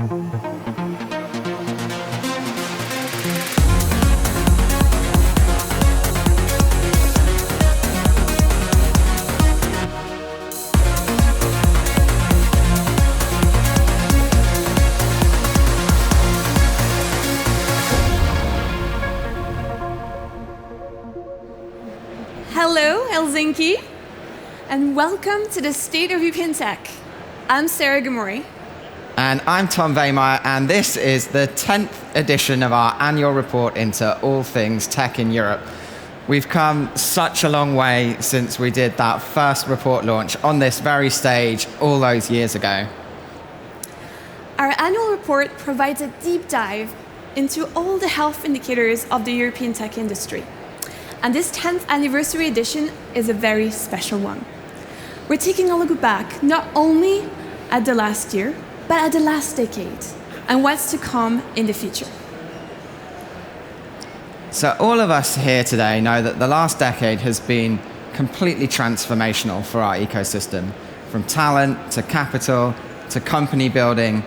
Hello, Helsinki, and welcome to the State of European Tech. I'm Sarah Guemouri. And I'm Tom Wehmeier, and this is the 10th edition of our annual report into all things tech in Europe. We've come such a long way since we did that first report launch on this very stage all those years ago. Our annual report provides a deep dive into all the health indicators of the European tech industry. And this 10th anniversary edition is a very special one. We're taking a look back not only at the last year, but at the last decade and what's to come in the future. So all of us here today know that the last decade has been completely transformational for our ecosystem. From talent to capital to company building,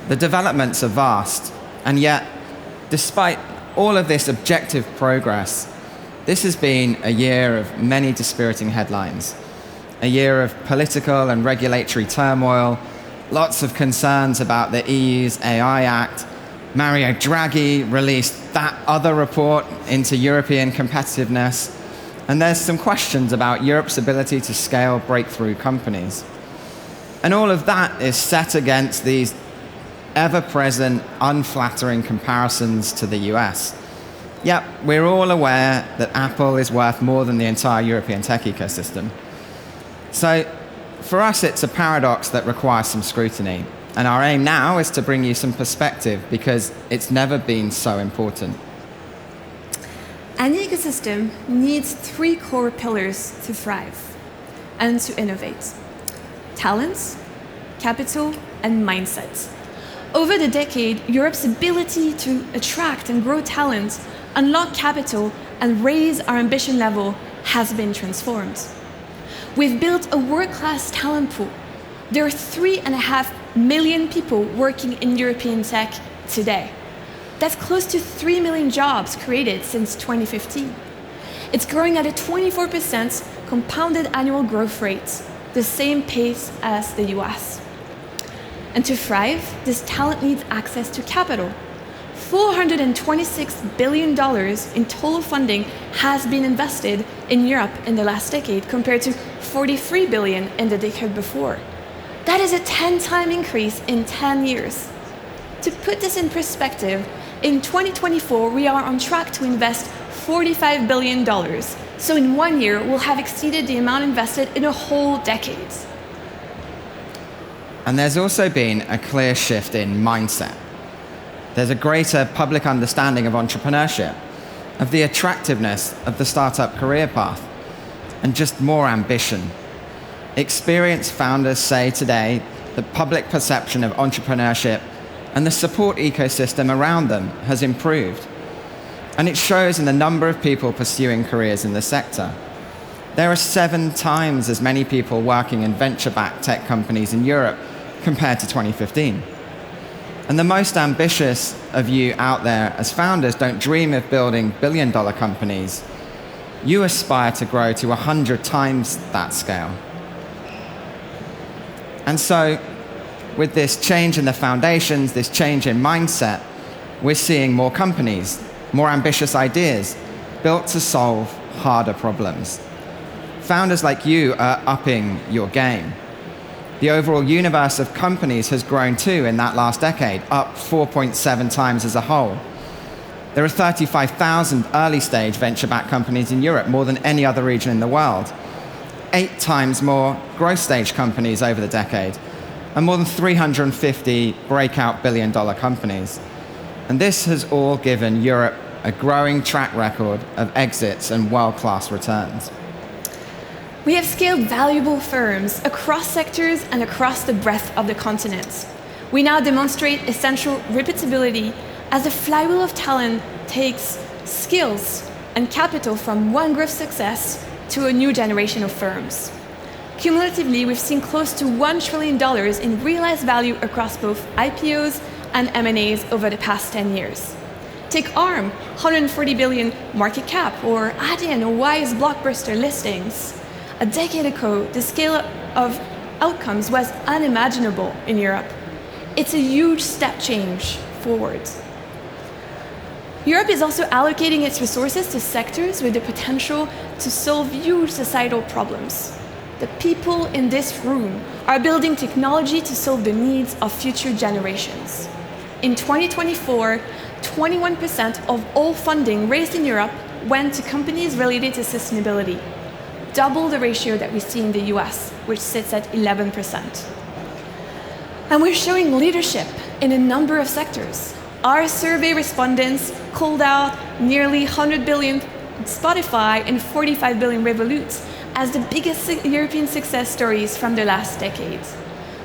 the developments are vast. And yet, despite all of this objective progress, this has been a year of many dispiriting headlines, a year of political and regulatory turmoil, lots of concerns about the EU's AI Act. Mario Draghi released that other report into European competitiveness, and there's some questions about Europe's ability to scale breakthrough companies. And all of that is set against these ever-present, unflattering comparisons to the US. Yep, we're all aware that Apple is worth more than the entire European tech ecosystem. So for us, it's a paradox that requires some scrutiny. And our aim now is to bring you some perspective because it's never been so important. An ecosystem needs three core pillars to thrive and to innovate: talents, capital, and mindset. Over the decade, Europe's ability to attract and grow talent, unlock capital, and raise our ambition level has been transformed. We've built a world-class talent pool. There are 3.5 million people working in European tech today. That's close to 3 million jobs created since 2015. It's growing at a 24% compounded annual growth rate, the same pace as the US. And to thrive, this talent needs access to capital. $426 billion in total funding has been invested in Europe in the last decade compared to $43 billion in the decade before. That is a 10-time increase in 10 years. To put this in perspective, in 2024, we are on track to invest $45 billion. So in 1 year, we'll have exceeded the amount invested in a whole decade. And there's also been a clear shift in mindset. There's a greater public understanding of entrepreneurship, of the attractiveness of the startup career path, and just more ambition. Experienced founders say today that public perception of entrepreneurship and the support ecosystem around them has improved. And it shows in the number of people pursuing careers in the sector. There are 7 times as many people working in venture-backed tech companies in Europe compared to 2015. And the most ambitious of you out there as founders don't dream of building billion-dollar companies. You aspire to grow to 100 times that scale. And so, with this change in the foundations, this change in mindset, we're seeing more companies, more ambitious ideas, built to solve harder problems. Founders like you are upping your game. The overall universe of companies has grown too in that last decade, up 4.7 times as a whole. There are 35,000 early-stage venture-backed companies in Europe, more than any other region in the world. 8 times more growth-stage companies over the decade, and more than 350 breakout billion-dollar companies. And this has all given Europe a growing track record of exits and world-class returns. We have scaled valuable firms across sectors and across the breadth of the continent. We now demonstrate essential repeatability as the flywheel of talent takes skills and capital from one growth success to a new generation of firms. Cumulatively, we've seen close to $1 trillion in realized value across both IPOs and M&As over the past 10 years. Take ARM, 140 billion market cap, or Adyen or Wise blockbuster listings. A decade ago, the scale of outcomes was unimaginable in Europe. It's a huge step change forward. Europe is also allocating its resources to sectors with the potential to solve huge societal problems. The people in this room are building technology to solve the needs of future generations. In 2024, 21% of all funding raised in Europe went to companies related to sustainability, double the ratio that we see in the US, which sits at 11%. And we're showing leadership in a number of sectors. Our survey respondents called out nearly 100 billion Spotify and 45 billion Revolut as the biggest European success stories from the last decade.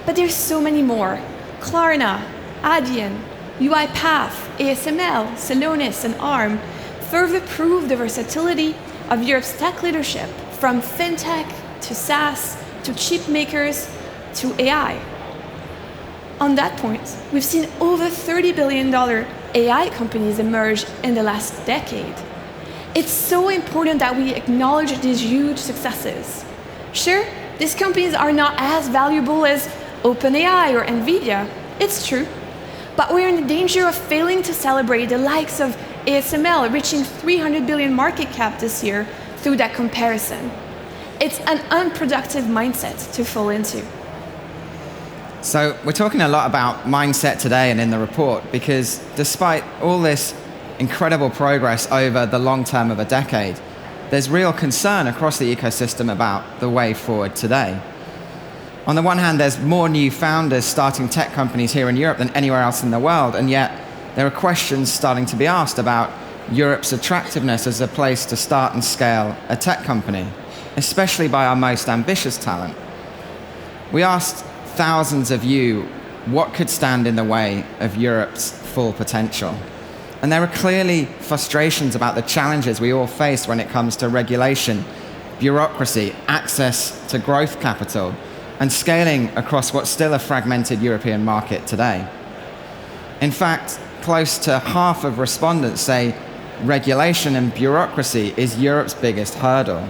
But there's so many more. Klarna, Adyen, UiPath, ASML, Celonis, and ARM further prove the versatility of Europe's tech leadership, from fintech to SaaS to chip makers to AI. On that point, we've seen over $30 billion AI companies emerge in the last decade. It's so important that we acknowledge these huge successes. Sure, these companies are not as valuable as OpenAI or NVIDIA, it's true, but we're in danger of failing to celebrate the likes of ASML reaching 300 billion market cap this year through that comparison. It's an unproductive mindset to fall into. So we're talking a lot about mindset today and in the report because despite all this incredible progress over the long term of a decade, there's real concern across the ecosystem about the way forward today. On the one hand, there's more new founders starting tech companies here in Europe than anywhere else in the world, and yet there are questions starting to be asked about Europe's attractiveness as a place to start and scale a tech company, especially by our most ambitious talent. We asked thousands of you what could stand in the way of Europe's full potential. And there are clearly frustrations about the challenges we all face when it comes to regulation, bureaucracy, access to growth capital, and scaling across what's still a fragmented European market today. In fact, close to half of respondents say regulation and bureaucracy is Europe's biggest hurdle.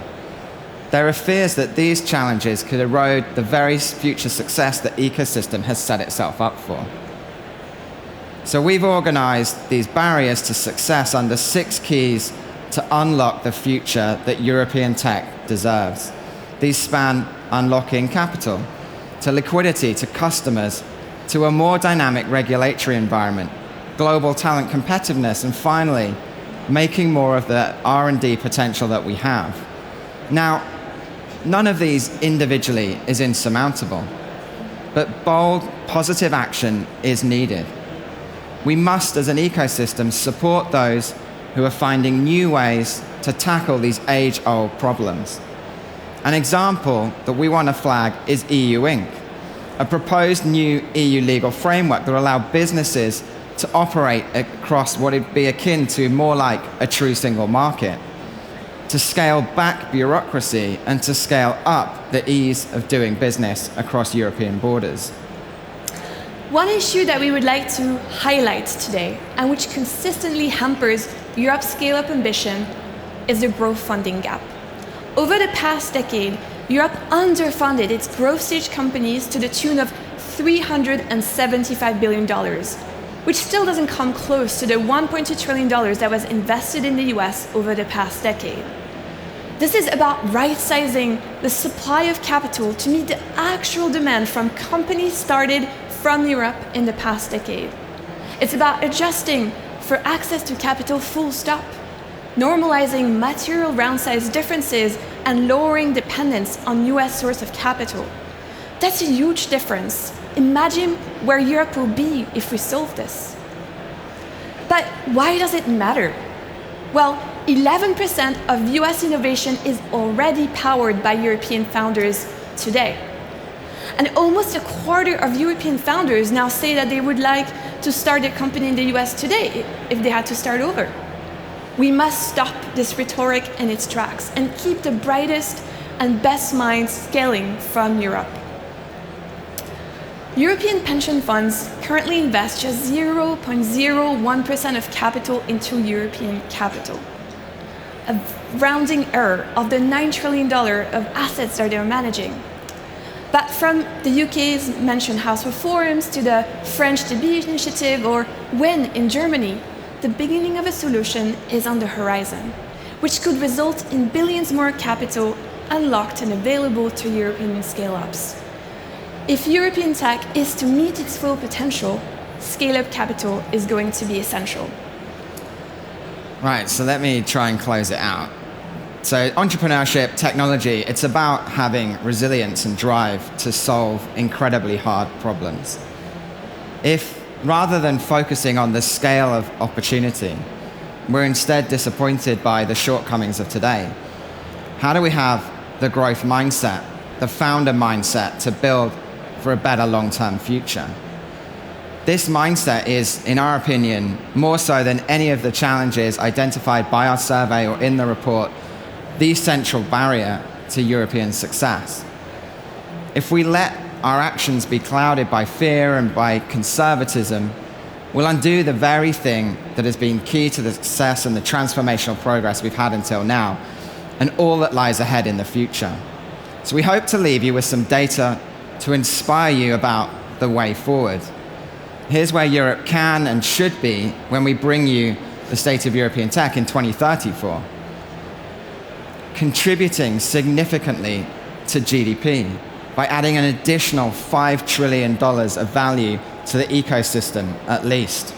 There are fears that these challenges could erode the very future success the ecosystem has set itself up for. So we've organized these barriers to success under 6 keys to unlock the future that European tech deserves. These span unlocking capital, to liquidity, to customers, to a more dynamic regulatory environment, global talent competitiveness, and finally, making more of the R&D potential that we have. Now, none of these individually is insurmountable, but bold, positive action is needed. We must, as an ecosystem, support those who are finding new ways to tackle these age-old problems. An example that we want to flag is EU Inc., a proposed new EU legal framework that will allow businesses to operate across what would be akin to more like a true single market, to scale back bureaucracy and to scale up the ease of doing business across European borders. One issue that we would like to highlight today, and which consistently hampers Europe's scale-up ambition, is the growth funding gap. Over the past decade, Europe underfunded its growth stage companies to the tune of $375 billion, which still doesn't come close to the $1.2 trillion that was invested in the US over the past decade. This is about right-sizing the supply of capital to meet the actual demand from companies started from Europe in the past decade. It's about adjusting for access to capital full stop, normalizing material round size differences, and lowering dependence on US source of capital. That's a huge difference. Imagine where Europe will be if we solve this. But why does it matter? Well, 11% of US innovation is already powered by European founders today. And almost a quarter of European founders now say that they would like to start a company in the US today if they had to start over. We must stop this rhetoric in its tracks and keep the brightest, and best minds scaling from Europe. European pension funds currently invest just 0.01% of capital into European capital, a rounding error of the $9 trillion of assets that they're managing. But from the UK's mentioned house reforms to the French DB initiative or WIN in Germany, the beginning of a solution is on the horizon, which could result in billions more capital unlocked and available to European scale-ups. If European tech is to meet its full potential, scale-up capital is going to be essential. Right, so let me try and close it out. So entrepreneurship, technology, it's about having resilience and drive to solve incredibly hard problems. If rather than focusing on the scale of opportunity, we're instead disappointed by the shortcomings of today, how do we have the growth mindset, the founder mindset to build for a better long-term future? This mindset is, in our opinion, more so than any of the challenges identified by our survey or in the report, the central barrier to European success. If we let our actions be clouded by fear and by conservatism, we'll undo the very thing that has been key to the success and the transformational progress we've had until now, and all that lies ahead in the future. So we hope to leave you with some data to inspire you about the way forward. Here's where Europe can and should be when we bring you the State of European Tech in 2034. Contributing significantly to GDP by adding an additional $5 trillion of value to the ecosystem at least.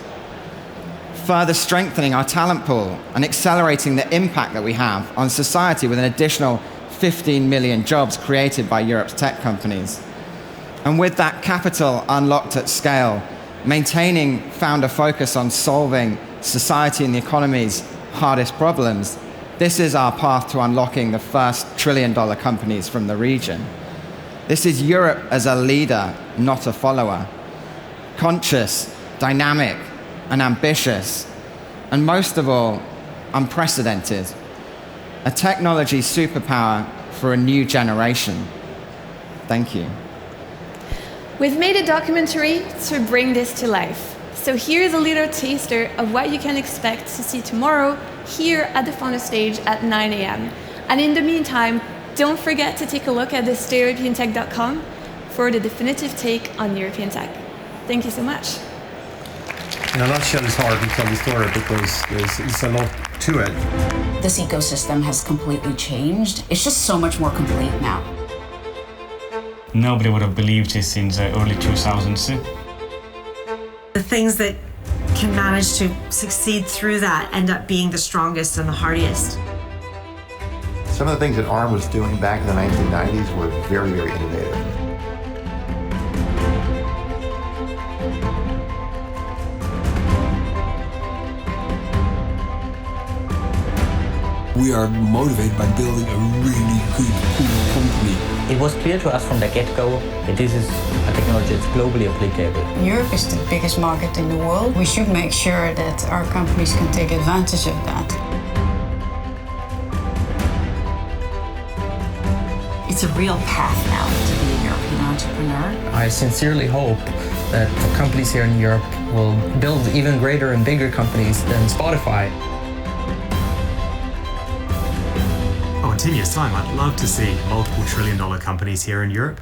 Further strengthening our talent pool and accelerating the impact that we have on society with an additional 15 million jobs created by Europe's tech companies. And with that capital unlocked at scale, maintaining founder focus on solving society and the economy's hardest problems, this is our path to unlocking the first trillion-dollar companies from the region. This is Europe as a leader, not a follower. Conscious, dynamic, and ambitious, and most of all, unprecedented. A technology superpower for a new generation. Thank you. We've made a documentary to bring this to life. So here's a little taster of what you can expect to see tomorrow here at the Founder Stage at 9 a.m. And in the meantime, don't forget to take a look at theeuropeantech.com for the definitive take on European tech. Thank you so much. In a nutshell, it's hard to tell the story because there's a lot to it. This ecosystem has completely changed. It's just so much more complete now. Nobody would have believed this in the early 2000s. The things that can manage to succeed through that end up being the strongest and the hardiest. Some of the things that ARM was doing back in the 1990s were very, very innovative. We are motivated by building a really good, cool company. It was clear to us from the get-go that this is a technology that's globally applicable. Europe is the biggest market in the world. We should make sure that our companies can take advantage of that. It's a real path now to be a European entrepreneur. I sincerely hope that the companies here in Europe will build even greater and bigger companies than Spotify. Oh, in 10 years' time, I'd love to see multiple trillion-dollar companies here in Europe.